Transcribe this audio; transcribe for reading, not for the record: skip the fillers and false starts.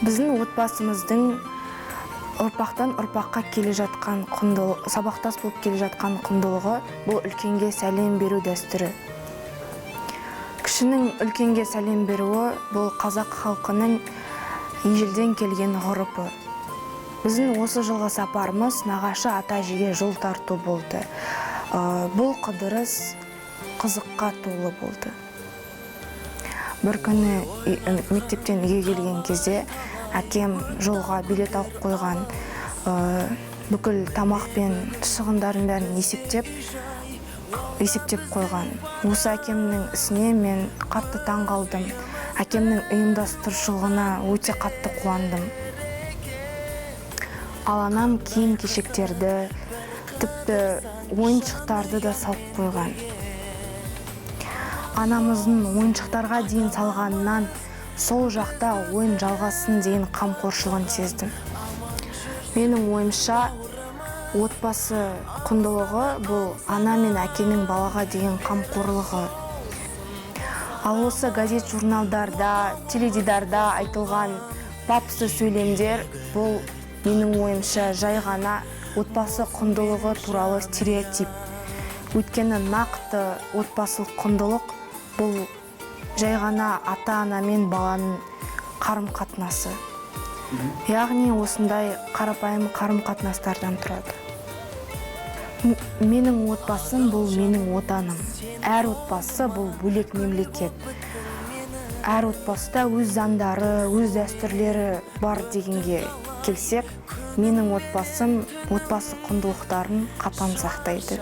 Біздің отбасымыздың ұрпақтан ұрпаққа келе жатқан құндылығы, сабақтас болып келе жатқан құндылығы бұл үлкенге сәлем беру дәстүрі. Кішінің үлкенге сәлем беруі бұл қазақ халқының ежелден келген ғұрпы. Біздің осы жылғы сапарымыз нағашы ата-әжеге жол тарту болды. Бұл қыдырыс қызыққа толы болды. Бір күні мектептен үйге келген кезде әкем жолға билет алып қойған, бүкіл тамақ пен шығындарын бәрін есептеп қойған. Осы әкемнің ісіне мен қатты таң қалдым. Әкемнің ұйымдастырушылығына өте қатты қуандым. Ал анам киім-кешектерді, тіпті ойыншықтарды да салып қойған. Анамыздың ойыншықтарға дейін салғанынан сол жақта ойын жалғасын деген қамқоршылығын сездім. Менің ойымша, отбасы құндылығы бұл ана мен әкенің балаға деген қамқорлығы. Ал осы газет журналдарда, теледидарда айтылған папсы сөйлемдер бұл менің ойымша жай ғана отбасы құндылығы туралы стереотип. Өйткені нақты отбасылық құндылық бұл жай ғана ата-ана мен баланың қарым-қатынасы. Яғни осындай қарапайым қарым-қатынастардан тұрады. Менің отбасым бұл менің отаным. Әр отбасы бұл бөлек мемлекет. Әр отбасыда өз заңдары, өз дәстүрлері бар дегенге келсек, менің отбасым отбасы құндылықтарын қатаң сақтайды.